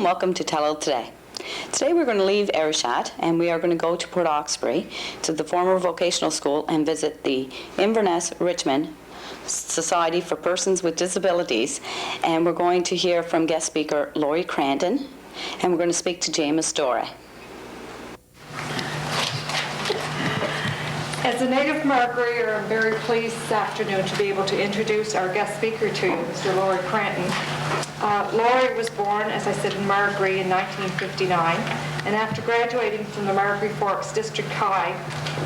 welcome to Telile Today. Today we're going to leave Ayrshire and we are going to go to Port Hawkesbury to the former vocational school and visit the Inverness-Richmond Society for Persons with Disabilities, and we're going to hear from guest speaker Laurie Cranton, and we're going to speak to James Dorey. As a native Margaret, I'm very pleased this afternoon to be able to introduce our guest speaker to you, Mr. Laurie Cranton. Laurie was born, as I said, in Margaret in 1959, and after graduating from the Margaret Forks District High,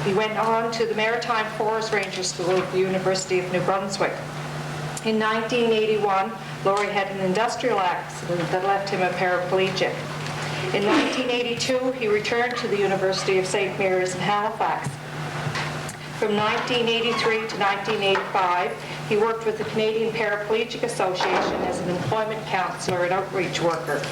he went on to the Maritime Forest Ranger School at the University of New Brunswick. In 1981, Laurie had an industrial accident that left him a paraplegic. In 1982, he returned to the University of St. Mary's in Halifax. From 1983 to 1985, he worked with the Canadian Paraplegic Association as an employment counselor and outreach worker.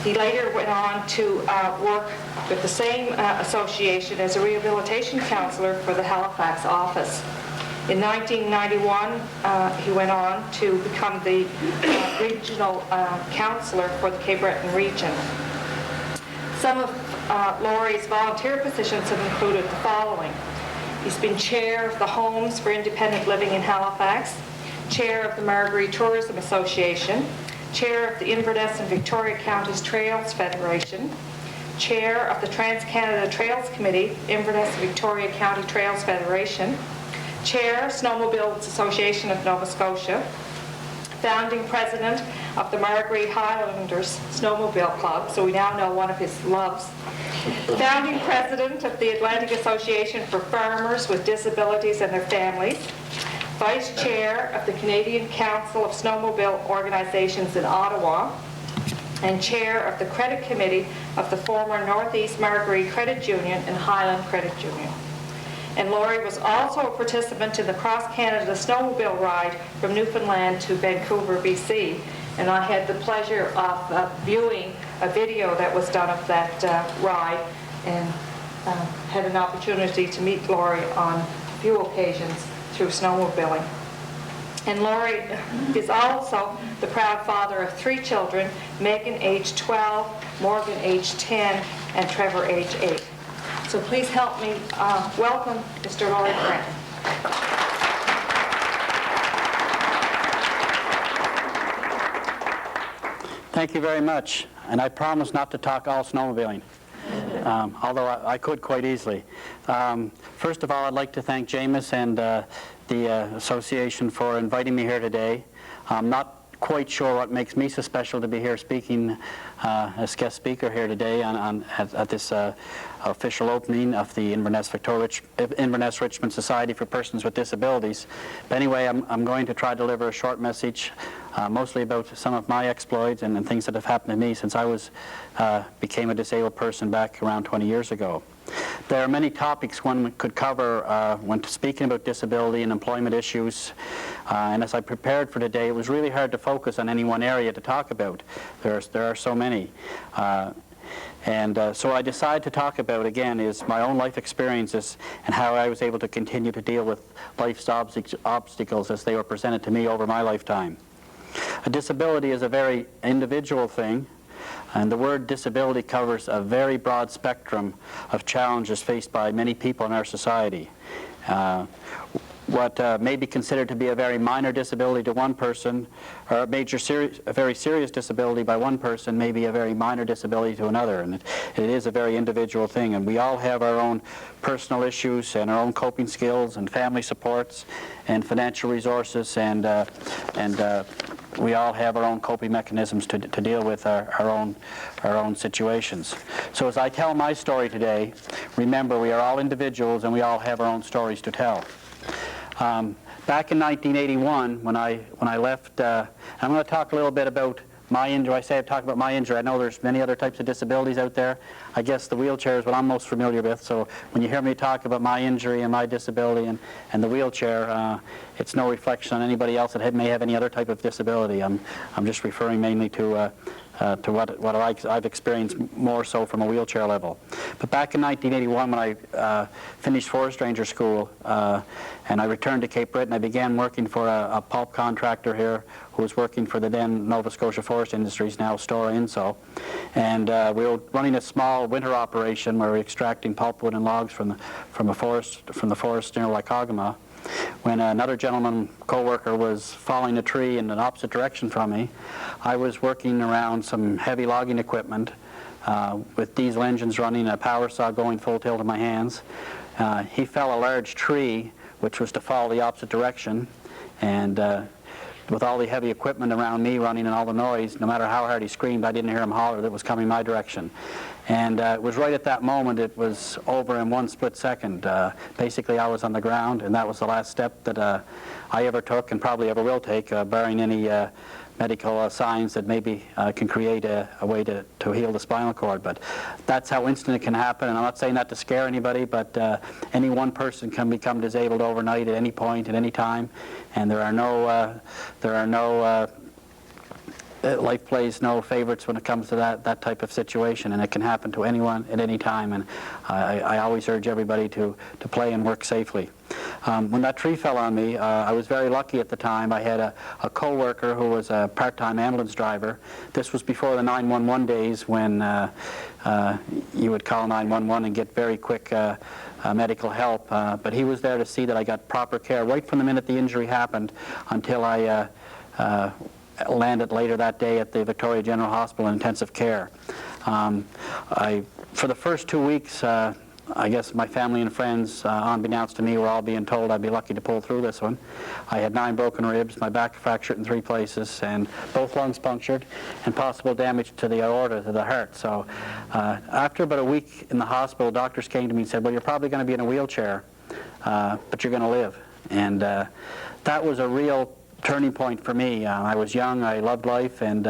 He later went on to work with the same association as a rehabilitation counselor for the Halifax office. In 1991, he went on to become the regional counselor for the Cape Breton region. Some of Laurie's volunteer positions have included the following. He's been chair of the Homes for Independent Living in Halifax, chair of the Margaret Tourism Association, chair of the Inverness and Victoria Counties Trails Federation, chair of the Trans-Canada Trails Committee, Inverness and Victoria County Trails Federation, chair, Snowmobiles Association of Nova Scotia, founding president of the Margaret Highlanders Snowmobile Club, so we now know one of his loves, founding president of the Atlantic Association for Farmers with Disabilities and Their Families, vice chair of the Canadian Council of Snowmobile Organizations in Ottawa, and chair of the credit committee of the former Northeast Margaret Credit Union and Highland Credit Union. And Laurie was also a participant in the Cross-Canada Snowmobile Ride from Newfoundland to Vancouver, BC, and I had the pleasure of viewing a video that was done of that ride, and had an opportunity to meet Laurie on a few occasions through snowmobiling. And Laurie is also the proud father of 3 children, Megan, age 12, Morgan, age 10, and Trevor, age 8. So please help me welcome Mr. Laurie Cranton. Thank you very much, and I promise not to talk all snowmobiling, although I could quite easily. First of all, I'd like to thank James and the association for inviting me here today. I'm not quite sure what makes me so special to be here speaking as guest speaker here today at this official opening of the Inverness-Richmond Society for Persons with Disabilities. But anyway, I'm going to try to deliver a short message, mostly about some of my exploits and things that have happened to me since I became a disabled person back around 20 years ago. There are many topics one could cover when speaking about disability and employment issues, and as I prepared for today, it was really hard to focus on any one area to talk about. There are so many. So I decided to talk about, again, is my own life experiences and how I was able to continue to deal with life's obstacles as they were presented to me over my lifetime. A disability is a very individual thing, and the word disability covers a very broad spectrum of challenges faced by many people in our society. What may be considered to be a very minor disability to one person, or a very serious disability by one person, may be a very minor disability to another, and it is a very individual thing. And we all have our own personal issues and our own coping skills and family supports and financial resources, and we all have our own coping mechanisms to deal with our own situations. So as I tell my story today, remember we are all individuals and we all have our own stories to tell. Back in 1981, when I left, I'm going to talk a little bit about my injury. I say I talk about my injury. I know there's many other types of disabilities out there. I guess the wheelchair is what I'm most familiar with. So when you hear me talk about my injury and my disability and the wheelchair, it's no reflection on anybody else that may have any other type of disability. I'm just referring mainly to to what I've experienced more so from a wheelchair level. But back in 1981, when I finished Forest Ranger School and I returned to Cape Breton, I began working for a pulp contractor here who was working for the then Nova Scotia Forest Industries, now Stora Enso. And we were running a small winter operation where we were extracting pulpwood and logs from the forest near Waikagama. When another gentleman, co-worker, was falling a tree in an opposite direction from me, I was working around some heavy logging equipment with diesel engines running, a power saw going full tilt in my hands. He fell a large tree, which was to fall the opposite direction, and with all the heavy equipment around me running and all the noise, no matter how hard he screamed, I didn't hear him holler that was coming my direction. And it was right at that moment, it was over in one split second. Basically, I was on the ground, and that was the last step that I ever took and probably ever will take, barring any medical signs that maybe can create a way to heal the spinal cord. But that's how instant it can happen, and I'm not saying that to scare anybody, but any one person can become disabled overnight at any point, at any time, and there are no life plays no favorites when it comes to that type of situation, and it can happen to anyone at any time, and I always urge everybody to play and work safely. When that tree fell on me, I was very lucky at the time. I had a co-worker who was a part-time ambulance driver. This was before the 911 days when you would call 911 and get very quick medical help, but he was there to see that I got proper care right from the minute the injury happened until I landed later that day at the Victoria General Hospital in intensive care. For the first 2 weeks, I guess my family and friends, unbeknownst to me, were all being told I'd be lucky to pull through this one. I had 9 broken ribs, my back fractured in 3 places, and both lungs punctured, and possible damage to the aorta, to the heart. So after about a week in the hospital, doctors came to me and said, well, you're probably going to be in a wheelchair, but you're going to live. And that was a real turning point for me. I was young, I loved life, and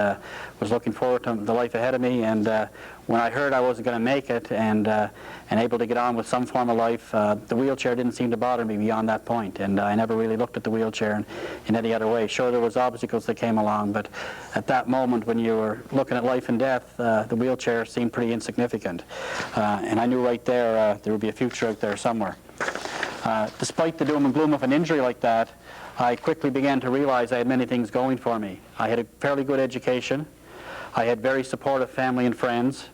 was looking forward to the life ahead of me, and when I heard I wasn't going to make it and able to get on with some form of life, the wheelchair didn't seem to bother me beyond that point, and I never really looked at the wheelchair in any other way. Sure, there was obstacles that came along, but at that moment when you were looking at life and death, the wheelchair seemed pretty insignificant, and I knew right there there would be a future out there somewhere. Despite the doom and gloom of an injury like that, I quickly began to realize I had many things going for me. I had a fairly good education. I had very supportive family and friends.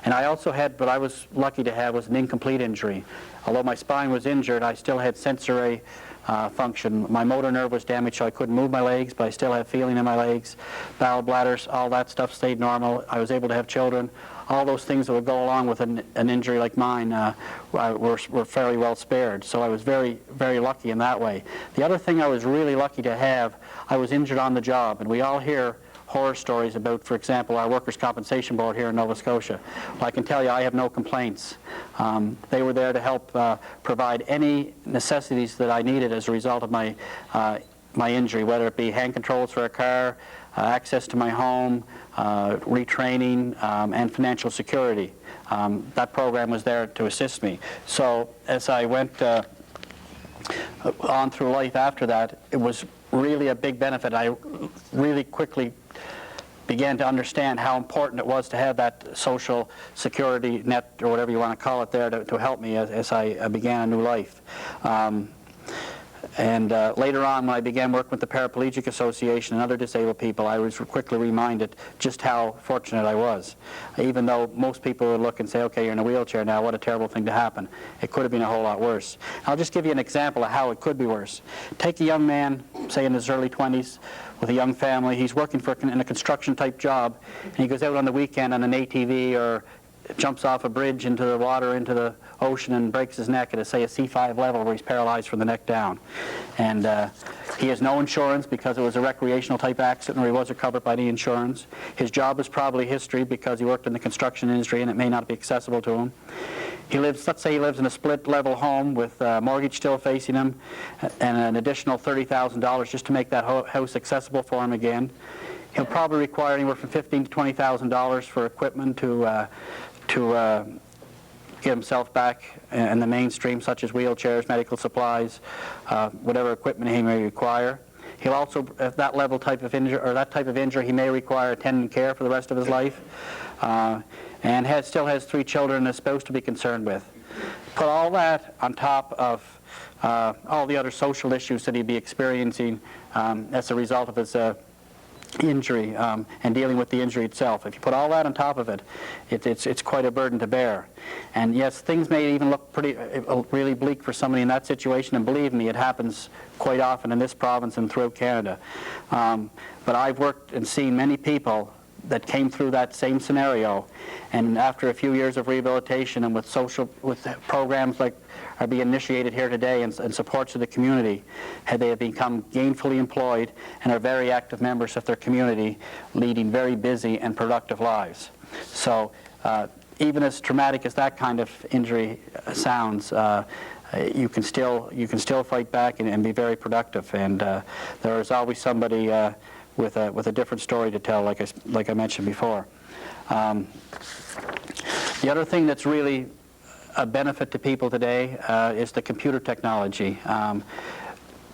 And I also had, what I was lucky to have, was an incomplete injury. Although my spine was injured, I still had sensory function. My motor nerve was damaged, so I couldn't move my legs, but I still had feeling in my legs. Bowel bladders, all that stuff stayed normal. I was able to have children. All those things that would go along with an injury like mine were fairly well spared. So I was very, very lucky in that way. The other thing I was really lucky to have, I was injured on the job. And we all hear horror stories about, for example, our Workers' Compensation Board here in Nova Scotia. Well, I can tell you I have no complaints. They were there to help provide any necessities that I needed as a result of my injury, whether it be hand controls for a car, access to my home, retraining, and financial security. That program was there to assist me. So as I went on through life after that, it was really a big benefit. I really quickly began to understand how important it was to have that social security net, or whatever you want to call it, there to help me as I began a new life. And later on, when I began working with the Paraplegic Association and other disabled people, I was quickly reminded just how fortunate I was. Even though most people would look and say, okay, you're in a wheelchair now, what a terrible thing to happen. It could have been a whole lot worse. I'll just give you an example of how it could be worse. Take a young man, say in his early 20s, with a young family. He's working in a construction-type job, and he goes out on the weekend on an ATV or jumps off a bridge into the water, into the ocean, and breaks his neck at, say, a C5 level where he's paralyzed from the neck down. And he has no insurance because it was a recreational type accident, or he wasn't covered by the insurance. His job is probably history because he worked in the construction industry and it may not be accessible to him. He lives, let's say he lives in a split-level home with mortgage still facing him and an additional $30,000 just to make that house accessible for him again. He'll probably require anywhere from $15,000 to $20,000 for equipment to get himself back in the mainstream, such as wheelchairs, medical supplies, whatever equipment he may require. He'll also, at that level type of injury, or that type of injury, he may require attendant care for the rest of his life, and still has 3 children and a spouse to be concerned with. Put all that on top of all the other social issues that he'd be experiencing as a result of his injury and dealing with the injury itself. If you put all that on top of it, it's quite a burden to bear. And yes, things may even look really bleak for somebody in that situation, and believe me, it happens quite often in this province and throughout Canada. But I've worked and seen many people that came through that same scenario, and after a few years of rehabilitation and with programs like are being initiated here today and supports to the community, they have become gainfully employed and are very active members of their community, leading very busy and productive lives. So even as traumatic as that kind of injury sounds, you can still fight back and be very productive, and there is always somebody with a different story to tell, like I mentioned before. The other thing that's really a benefit to people today is the computer technology.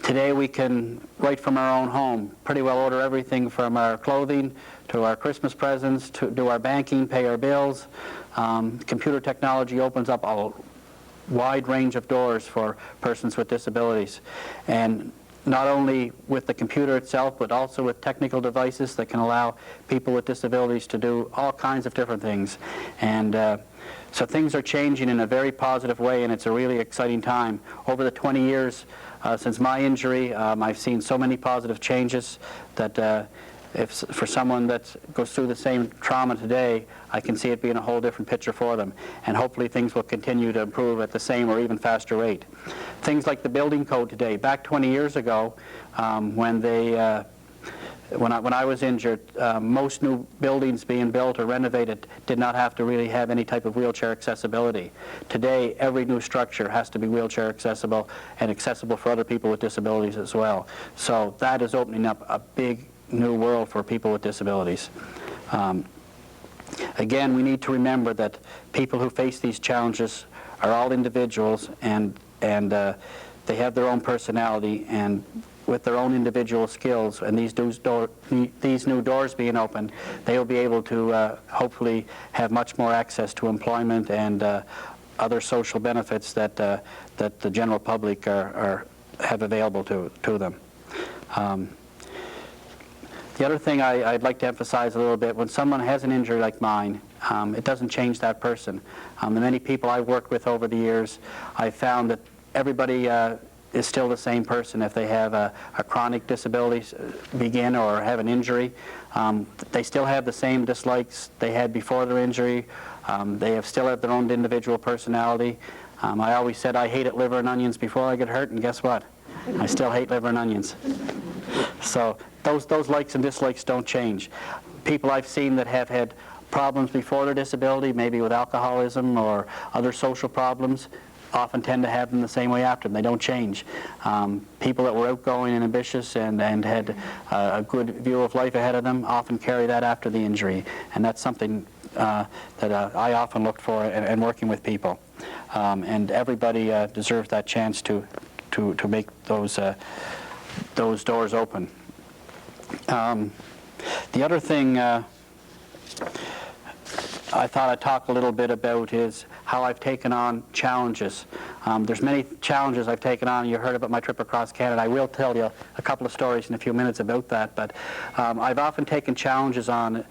Today we can, right from our own home, pretty well order everything from our clothing to our Christmas presents to do our banking, pay our bills. Computer technology opens up a wide range of doors for persons with disabilities, and not only with the computer itself, but also with technical devices that can allow people with disabilities to do all kinds of different things. And so things are changing in a very positive way, and it's a really exciting time. Over the 20 years since my injury, I've seen so many positive changes that for someone that goes through the same trauma today, I can see it being a whole different picture for them. And hopefully things will continue to improve at the same or even faster rate. Things like the building code today. Back 20 years ago, when I was injured, most new buildings being built or renovated did not have to really have any type of wheelchair accessibility. Today, every new structure has to be wheelchair accessible and accessible for other people with disabilities as well. So that is opening up a big new world for people with disabilities. Again, we need to remember that people who face these challenges are all individuals, and they have their own personality, and with their own individual skills, and these new doors being opened, they will be able to hopefully have much more access to employment and other social benefits that the general public have available to them. The other thing I'd like to emphasize a little bit, when someone has an injury like mine, it doesn't change that person. The many people I've worked with over the years, I've found that everybody is still the same person if they have a chronic disability begin or have an injury. They still have the same dislikes they had before their injury. They still have their own individual personality. I always said I hated liver and onions before I got hurt, and guess what? I still hate liver and onions. So those likes and dislikes don't change. People I've seen that have had problems before their disability, maybe with alcoholism or other social problems, often tend to have them the same way after them. They don't change. People that were outgoing and ambitious and had a good view of life ahead of them often carry that after the injury, and that's something that I often look for in working with people. And everybody deserves that chance to make those doors open. The other thing I thought I'd talk a little bit about is how I've taken on challenges. There's many challenges I've taken on. You heard about my trip across Canada. I will tell you a couple of stories in a few minutes about that, but I've often taken challenges on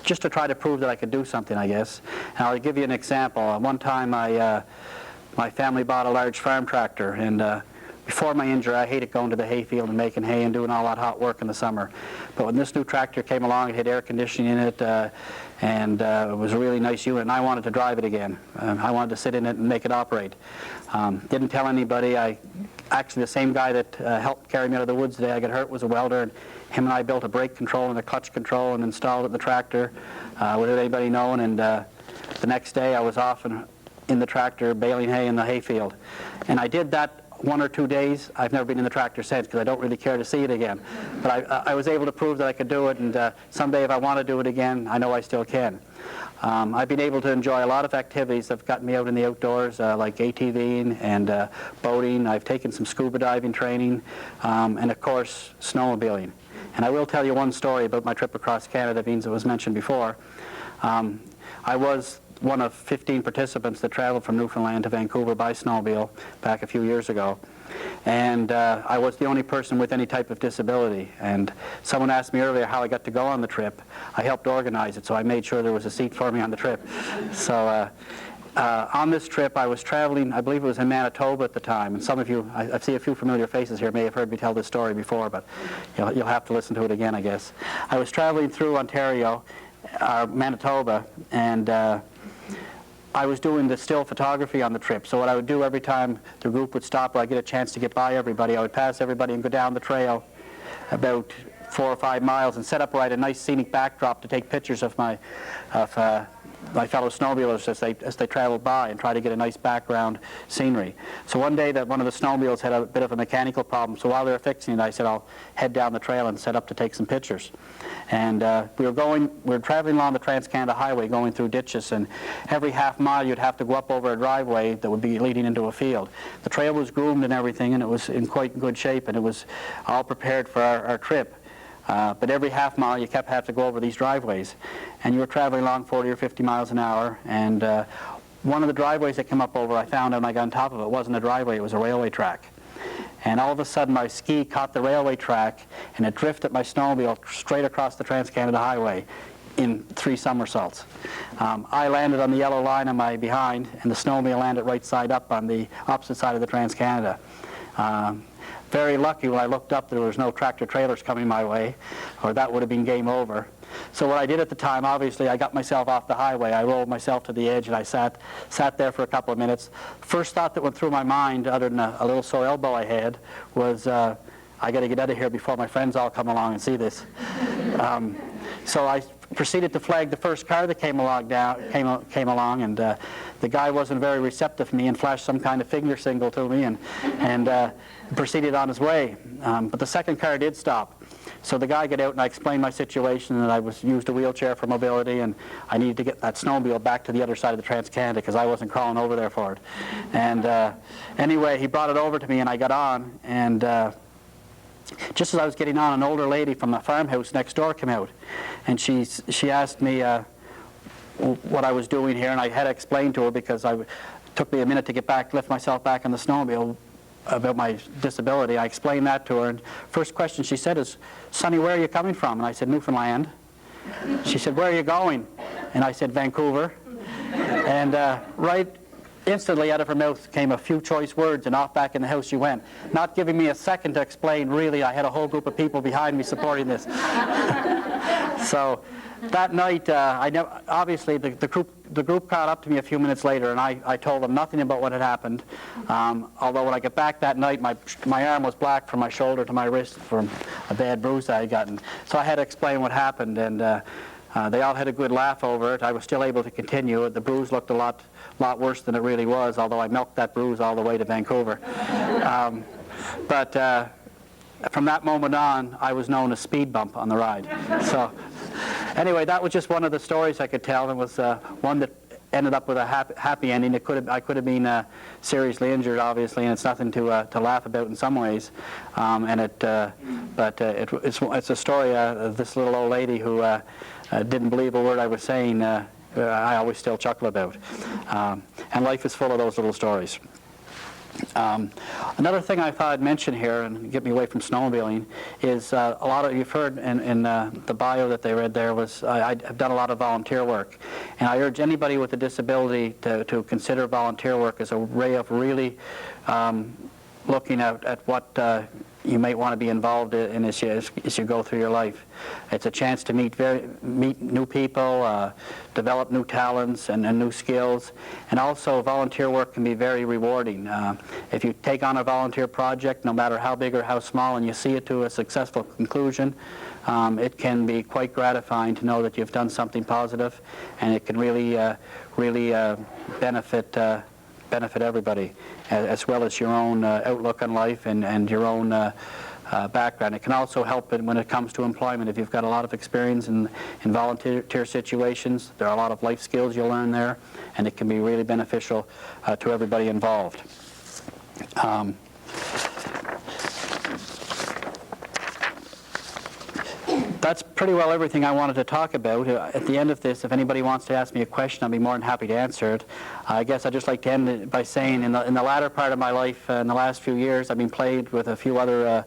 just to try to prove that I could do something, I guess. And I'll give you an example. One time my family bought a large farm tractor, and before my injury, I hated going to the hayfield and making hay and doing all that hot work in the summer. But when this new tractor came along, it had air conditioning in it, and it was a really nice unit, and I wanted to drive it again. I wanted to sit in it and make it operate. Didn't tell anybody. Actually, the same guy that helped carry me out of the woods today, I got hurt, was a welder, and him and I built a brake control and a clutch control and installed it in the tractor without anybody knowing, and the next day I was off in the tractor baling hay in the hayfield. And I did that 1 or 2 days. I've never been in the tractor since because I don't really care to see it again. But I was able to prove that I could do it, and someday if I want to do it again, I know I still can. I've been able to enjoy a lot of activities that have gotten me out in the outdoors, like ATVing and boating. I've taken some scuba diving training, and of course, snowmobiling. And I will tell you one story about my trip across Canada, being it was mentioned before. I was one of 15 participants that traveled from Newfoundland to Vancouver by snowmobile back a few years ago. And I was the only person with any type of disability. And someone asked me earlier how I got to go on the trip. I helped organize it, so I made sure there was a seat for me on the trip. So on this trip, I was traveling, I believe it was in Manitoba at the time. And some of you, I see a few familiar faces here, may have heard me tell this story before, but you'll have to listen to it again, I guess. I was traveling through Ontario, Manitoba, and I was doing the still photography on the trip. So what I would do every time the group would stop or I get a chance to get by everybody, I would pass everybody and go down the trail about 4 or 5 miles and set up right a nice scenic backdrop to take pictures of my fellow snowmobilers as they traveled by and try to get a nice background scenery. So one day that one of the snowmobiles had a bit of a mechanical problem, so while they were fixing it, I said I'll head down the trail and set up to take some pictures. And we were traveling along the Trans-Canada Highway going through ditches, and every half mile you'd have to go up over a driveway that would be leading into a field. The trail was groomed and everything, and it was in quite good shape, and it was all prepared for our trip. But every half mile you kept having to go over these driveways, and you were traveling along 40 or 50 miles an hour, and one of the driveways that came up over, I found when I got on top of it, wasn't a driveway, it was a railway track. And all of a sudden my ski caught the railway track, and it drifted my snowmobile straight across the Trans-Canada Highway in 3 somersaults. I landed on the yellow line on my behind, and the snowmobile landed right side up on the opposite side of the Trans-Canada. Very lucky when I looked up there was no tractor trailers coming my way, or that would have been game over. So what I did at the time, obviously, I got myself off the highway. I rolled myself to the edge, and I sat there for a couple of minutes. First thought that went through my mind, other than a little sore elbow I had, was I got to get out of here before my friends all come along and see this. So I proceeded to flag the first car that came along, and the guy wasn't very receptive to me and flashed some kind of finger signal to me and proceeded on his way. But the second car did stop. So the guy got out, and I explained my situation, and I used a wheelchair for mobility, and I needed to get that snowmobile back to the other side of the Trans-Canada because I wasn't crawling over there for it. And anyway, he brought it over to me, and I got on, and just as I was getting on, an older lady from the farmhouse next door came out, and she asked me what I was doing here, and I had to explain to her because it took me a minute to lift myself back on the snowmobile about my disability. I explained that to her, and first question she said is, "Sonny, where are you coming from?" And I said, "Newfoundland." She said, "Where are you going?" And I said, "Vancouver." And right instantly out of her mouth came a few choice words, and off back in the house she went, not giving me a second to explain. Really, I had a whole group of people behind me supporting this. So that night, obviously the group caught up to me a few minutes later, and I told them nothing about what had happened. Although when I got back that night, my arm was black from my shoulder to my wrist from a bad bruise I had gotten. So I had to explain what happened, and they all had a good laugh over it. I was still able to continue. The bruise looked a lot worse than it really was, although I milked that bruise all the way to Vancouver. But from that moment on, I was known as Speed Bump on the ride. So anyway, that was just one of the stories I could tell. It was one that ended up with a happy ending. I could have been seriously injured, obviously, and it's nothing to laugh about in some ways. But it's a story of this little old lady who didn't believe a word I was saying. I always still chuckle about. And life is full of those little stories. Another thing I thought I'd mention here, and get me away from snowmobiling, is a lot of, you've heard in the bio that they read there, was I've done a lot of volunteer work. And I urge anybody with a disability to consider volunteer work as a way of really looking at what you might want to be involved in as you go through your life. It's a chance to meet new people, develop new talents and new skills, and also volunteer work can be very rewarding. If you take on a volunteer project, no matter how big or how small, and you see it to a successful conclusion, it can be quite gratifying to know that you've done something positive, and it can really benefit benefit everybody, as well as your own outlook on life and your own background. It can also help when it comes to employment. If you've got a lot of experience in volunteer situations, there are a lot of life skills you'll learn there, and it can be really beneficial to everybody involved. That's pretty well everything I wanted to talk about. At the end of this, if anybody wants to ask me a question, I'll be more than happy to answer it. I guess I'd just like to end it by saying in the latter part of my life, in the last few years, I've been plagued with a few other,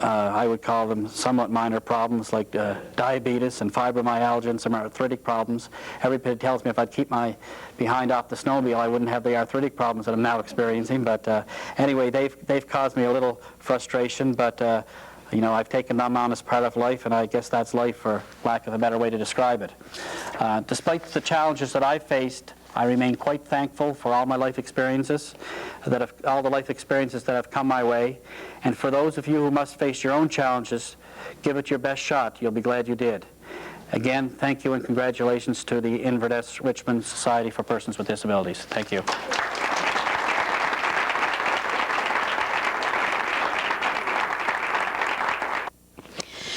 I would call them somewhat minor problems, like diabetes and fibromyalgia and some arthritic problems. Everybody tells me if I'd keep my behind off the snowmobile, I wouldn't have the arthritic problems that I'm now experiencing. But anyway, they've caused me a little frustration, but you know, I've taken them on as part of life, and I guess that's life, for lack of a better way to describe it. Despite the challenges that I've faced, I remain quite thankful for all my life experiences, all the life experiences that have come my way. And for those of you who must face your own challenges, give it your best shot. You'll be glad you did. Again, thank you and congratulations to the Inverness-Richmond Society for Persons with Disabilities. Thank you.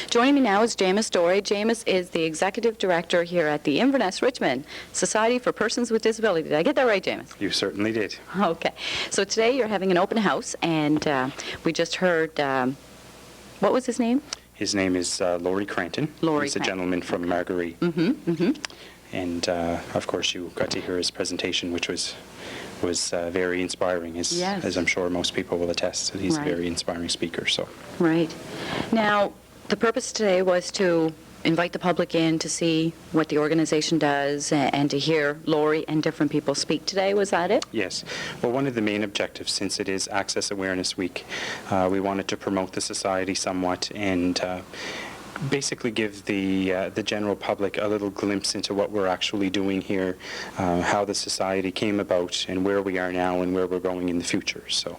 Joining me now is James Dorey. James is the Executive Director here at the Inverness-Richmond Society for Persons with Disability. Did I get that right, James? You certainly did. Okay. So today you're having an open house, and we just heard, what was his name? His name is Laurie Cranton. Laurie He's a Cranton. gentleman from Margaree. And of course you got to hear his presentation, which was very inspiring, as I'm sure most people will attest. That he's a very inspiring speaker. So. Right. Now, the purpose today was to invite the public in to see what the organization does and to hear Laurie and different people speak today. Was that it? Yes. Well, one of the main objectives, since it is Access Awareness Week, we wanted to promote the society somewhat and basically give the general public a little glimpse into what we're actually doing here, how the society came about, and where we are now and where we're going in the future. So.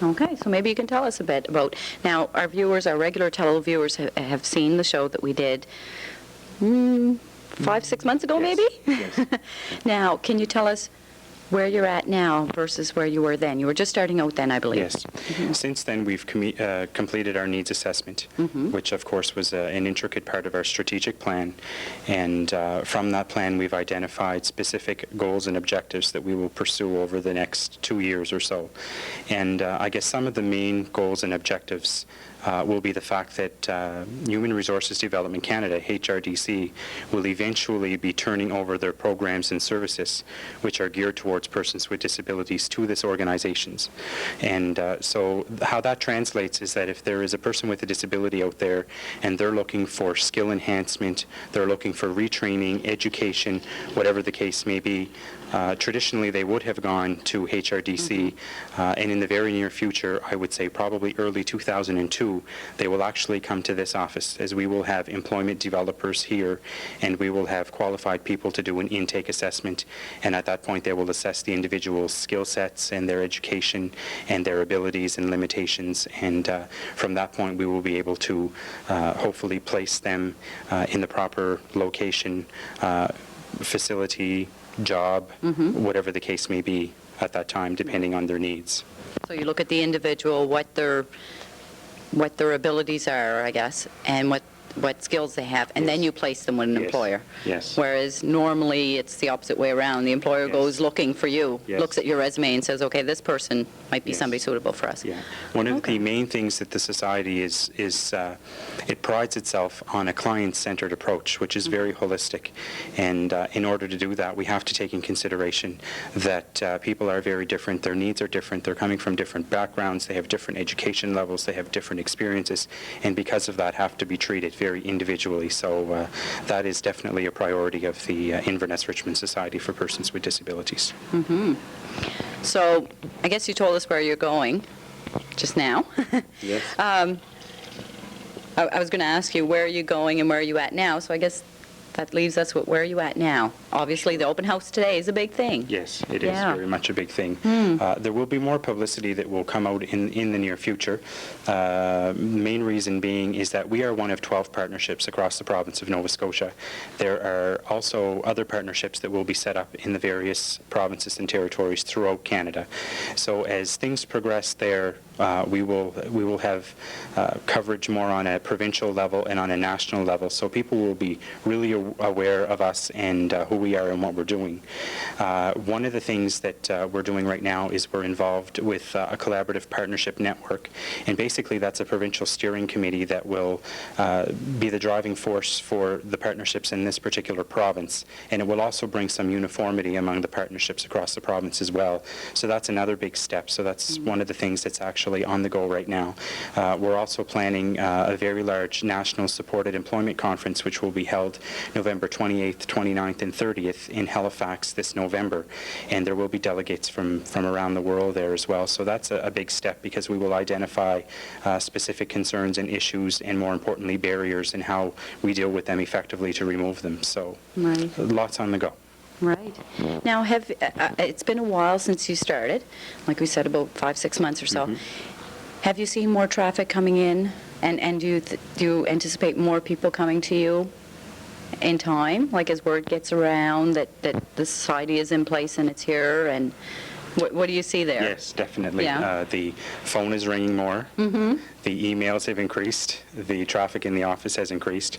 Okay, so maybe you can tell us a bit about, now our viewers, our regular televiewers have seen the show that we did 5-6 months ago, maybe? Yes. Now, can you tell us where you're at now versus where you were then? You were just starting out then, I believe. Yes. Since then, we've completed our needs assessment, which of course was an intricate part of our strategic plan. And from that plan, we've identified specific goals and objectives that we will pursue over the next 2 years or so. And I guess some of the main goals and objectives will be the fact that Human Resources Development Canada, HRDC, will eventually be turning over their programs and services which are geared towards persons with disabilities to this organizations. And so how that translates is that if there is a person with a disability out there and they're looking for skill enhancement, they're looking for retraining, education, whatever the case may be, traditionally they would have gone to HRDC, and in the very near future, I would say probably early 2002, they will actually come to this office, as we will have employment developers here, and we will have qualified people to do an intake assessment, and at that point they will assess the individual's skill sets and their education and their abilities and limitations, and from that point we will be able to hopefully place them in the proper location, facility, job, whatever the case may be at that time, depending on their needs. So you look at the individual, what their abilities are, I guess, and what skills they have, and then you place them with an employer. Yes. Whereas normally it's the opposite way around. The employer goes looking for you, looks at your resume and says, okay, this person might be somebody suitable for us. Yeah. One of the main things that the society is it prides itself on a client-centered approach, which is very holistic. And in order to do that, we have to take in consideration that people are very different, their needs are different, they're coming from different backgrounds, they have different education levels, they have different experiences, and because of that have to be treated very individually. So that is definitely a priority of the Inverness-Richmond Society for Persons with Disabilities. So I guess you told us where you're going just now. Yes. I was going to ask you where are you going and where are you at now, so I guess that leaves us with where are you at now? obviously the open house today is a big thing. Yes, it is Yeah. very much a big thing. There will be more publicity that will come out in the near future. Main reason being is that we are one of 12 partnerships across the province of Nova Scotia. There are also other partnerships that will be set up in the various provinces and territories throughout Canada. So as things progress there, we will have coverage more on a provincial level and on a national level, so people will be really aware of us and who we are and what we're doing. One of the things that we're doing right now is we're involved with a collaborative partnership network, and basically that's a provincial steering committee that will be the driving force for the partnerships in this particular province, and it will also bring some uniformity among the partnerships across the province as well. So that's another big step. So that's one of the things that's actually on the go right now. We're also planning a very large national supported employment conference, which will be held November 28th, 29th, and 30th in Halifax this November, and there will be delegates from around the world there as well. So that's a big step, because we will identify specific concerns and issues, and more importantly barriers, and how we deal with them effectively to remove them. So Right. lots on the go. Right. Now, it's been a while since you started, like we said, about 5-6 months or so. Have you seen more traffic coming in, and do you anticipate more people coming to you in time, like as word gets around that the society is in place and it's here, and what do you see there? Yes, definitely. Yeah. The phone is ringing more. The emails have increased. The traffic in the office has increased,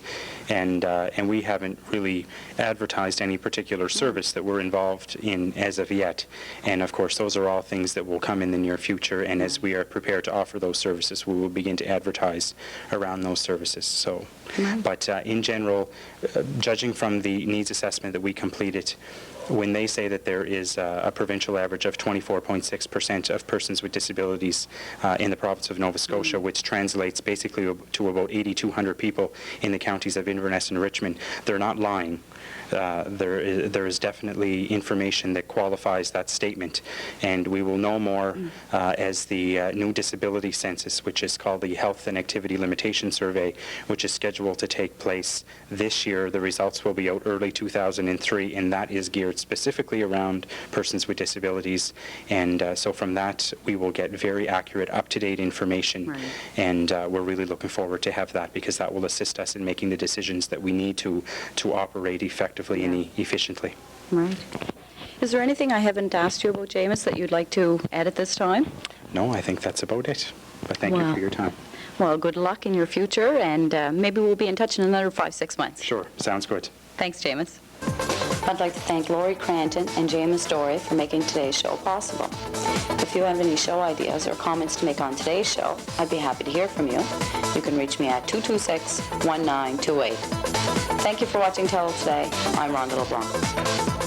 and we haven't really advertised any particular service that we're involved in as of yet. And of course, those are all things that will come in the near future. And as we are prepared to offer those services, we will begin to advertise around those services. So, but in general, judging from the needs assessment that we completed, when they say that there is a provincial average of 24.6% of persons with disabilities in the province of Nova Scotia, which translates basically to about 8,200 people in the counties of Inverness and Richmond, they're not lying. There is definitely information that qualifies that statement, and we will know more as the new disability census, which is called the Health and Activity Limitation Survey, which is scheduled to take place this year. The results will be out early 2003, and that is geared specifically around persons with disabilities, and so from that we will get very accurate, up-to-date information. Right. And we're really looking forward to have that, because that will assist us in making the decisions that we need to operate effectively and efficiently. Right. Is there anything I haven't asked you about, James, that you'd like to add at this time? No, I think that's about it. But thank you for your time. Well, good luck in your future, and maybe we'll be in touch in another 5-6 months. Sure, sounds good. Thanks, James. I'd like to thank Laurie Cranton and James Dorey for making today's show possible. If you have any show ideas or comments to make on today's show, I'd be happy to hear from you. You can reach me at 226-1928. Thank you for watching Telile Today. I'm Rhonda LeBlanc.